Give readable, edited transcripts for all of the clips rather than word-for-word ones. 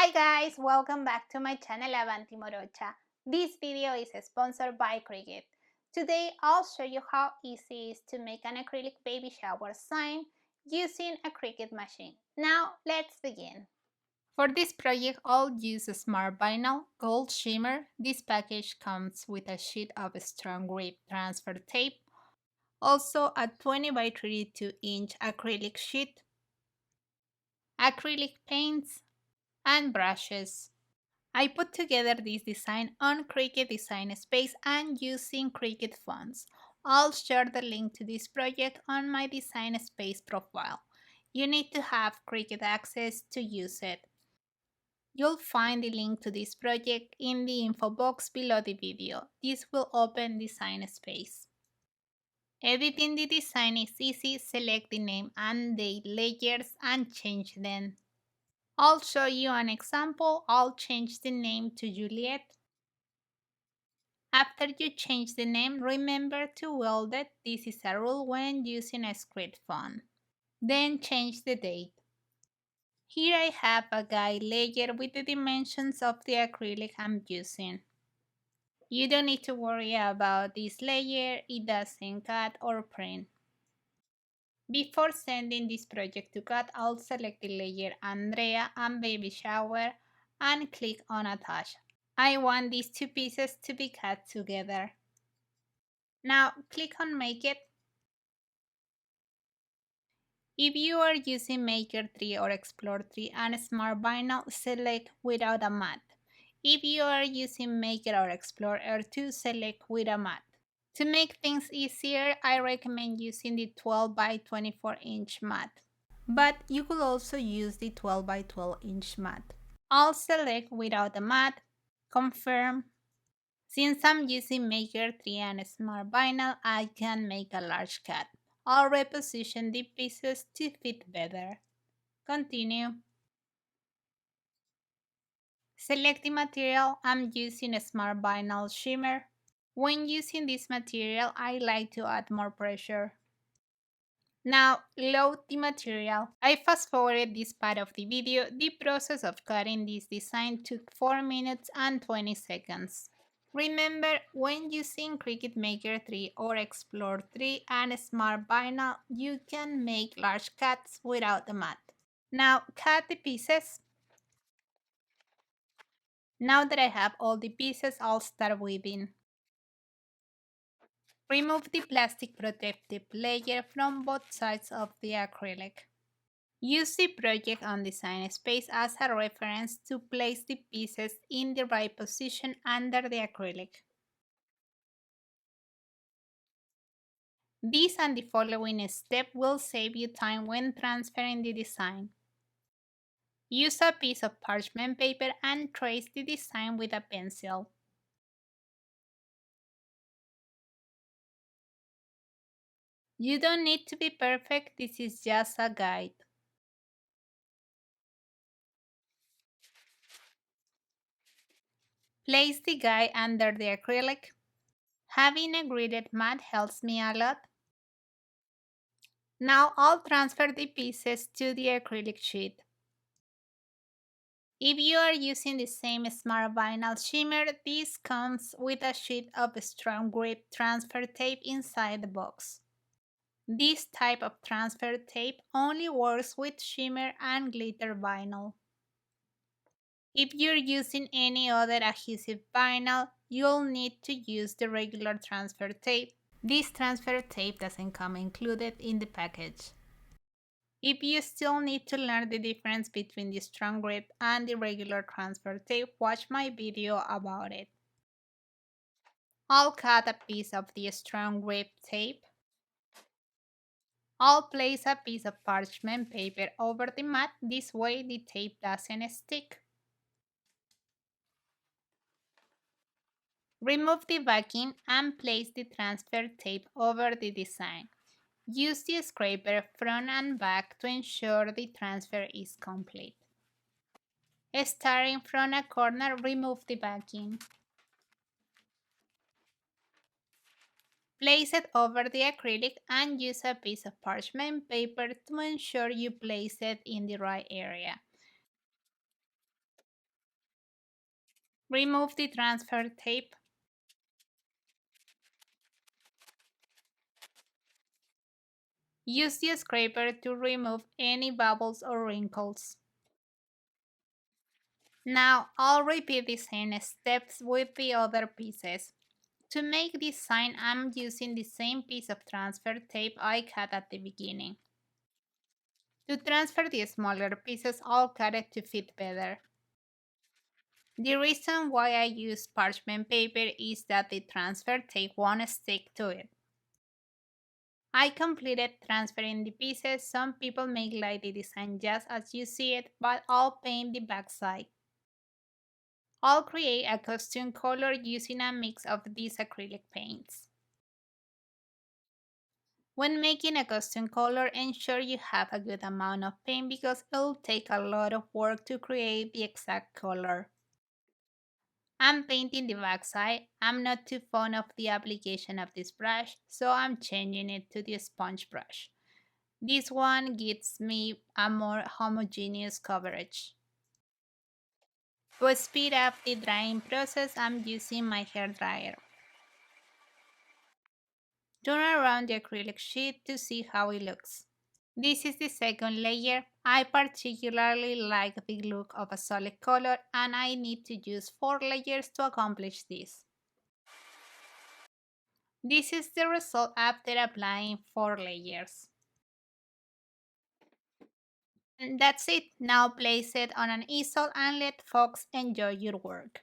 Hi guys, welcome back to my channel Avanti Morocha. This video is sponsored by Cricut. Today I'll show you how easy it is to make an acrylic baby shower sign using a Cricut machine. Now let's begin. For this project I'll use a smart vinyl gold shimmer. This package comes with a sheet of strong grip transfer tape, also a 20 by 32 inch acrylic sheet, acrylic paints, and brushes. I put together this design on Cricut Design Space and using Cricut fonts. I'll share the link to this project on my Design Space profile. You need to have Cricut access to use it. You'll find the link to this project in the info box below the video. This will open Design Space. Editing the design is easy. Select the name and the layers and change them. I'll show you an example. I'll change the name to Juliet. After you change the name, remember to weld it. This is a rule when using a script font. Then change the date. Here I have a guide layer with the dimensions of the acrylic I'm using. You don't need to worry about this layer, it doesn't cut or print. Before sending this project to cut, I'll select the layer Andrea and Baby Shower and click on Attach. I want these two pieces to be cut together. Now click on Make It. If you are using Maker 3 or Explore 3 and Smart Vinyl, select Without a Mat. If you are using Maker or Explorer 2, select with a mat. To make things easier, I recommend using the 12 by 24 inch mat. But you could also use the 12 by 12 inch mat. I'll select Without a Mat, Confirm. Since I'm using Maker 3 and Smart Vinyl, I can make a large cut. I'll reposition the pieces to fit better. Continue. Select the material. I'm using a Smart Vinyl Shimmer. When using this material, I like to add more pressure. Now, load the material. I fast forwarded this part of the video. The process of cutting this design took 4 minutes and 20 seconds. Remember, when using Cricut Maker 3 or Explore 3 and Smart Vinyl, you can make large cuts without the mat. Now cut the pieces. Now that I have all the pieces, I'll start weaving. Remove the plastic protective layer from both sides of the acrylic. Use the project on Design Space as a reference to place the pieces in the right position under the acrylic. This and the following step will save you time when transferring the design. Use a piece of parchment paper and trace the design with a pencil. You don't need to be perfect, this is just a guide. Place the guide under the acrylic. Having a gridded mat helps me a lot. Now I'll transfer the pieces to the acrylic sheet. If you are using the same Smart Vinyl Shimmer, this comes with a sheet of strong grip transfer tape inside the box. This type of transfer tape only works with shimmer and glitter vinyl. If you're using any other adhesive vinyl, you'll need to use the regular transfer tape. This transfer tape doesn't come included in the package. If you still need to learn the difference between the strong grip and the regular transfer tape, watch my video about it. I'll cut a piece of the strong grip tape. I'll place a piece of parchment paper over the mat, this way the tape doesn't stick. Remove the backing and place the transfer tape over the design. Use the scraper front and back to ensure the transfer is complete. Starting from a corner, remove the backing. Place it over the acrylic and use a piece of parchment paper to ensure you place it in the right area. Remove the transfer tape. Use the scraper to remove any bubbles or wrinkles. Now I'll repeat the same steps with the other pieces. To make this sign, I'm using the same piece of transfer tape I cut at the beginning. To transfer the smaller pieces, I'll cut it to fit better. The reason why I use parchment paper is that the transfer tape won't stick to it. I completed transferring the pieces. Some people make like the design just as you see it, but I'll paint the backside. I'll create a costume color using a mix of these acrylic paints. When making a costume color, ensure you have a good amount of paint because it'll take a lot of work to create the exact color. I'm painting the backside. I'm not too fond of the application of this brush, so I'm changing it to the sponge brush. This one gives me a more homogeneous coverage. To speed up the drying process, I'm using my hair dryer. Turn around the acrylic sheet to see how it looks. This is the second layer. I particularly like the look of a solid color and I need to use 4 layers to accomplish this. This is the result after applying 4 layers. And that's it. Now place it on an easel and let folks enjoy your work.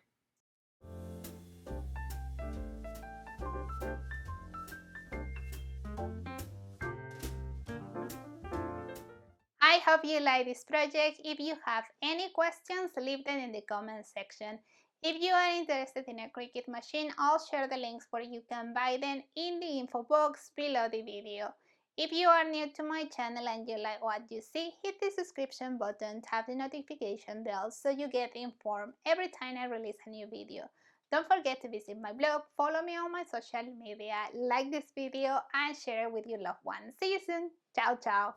I hope you like this project. If you have any questions, leave them in the comment section. If you are interested in a Cricut machine, I'll share the links where you can buy them in the info box below the video. If you are new to my channel and you like what you see, hit the subscription button, tap the notification bell so you get informed every time I release a new video. Don't forget to visit my blog, follow me on my social media, like this video, and share it with your loved ones. See you soon. Ciao, ciao.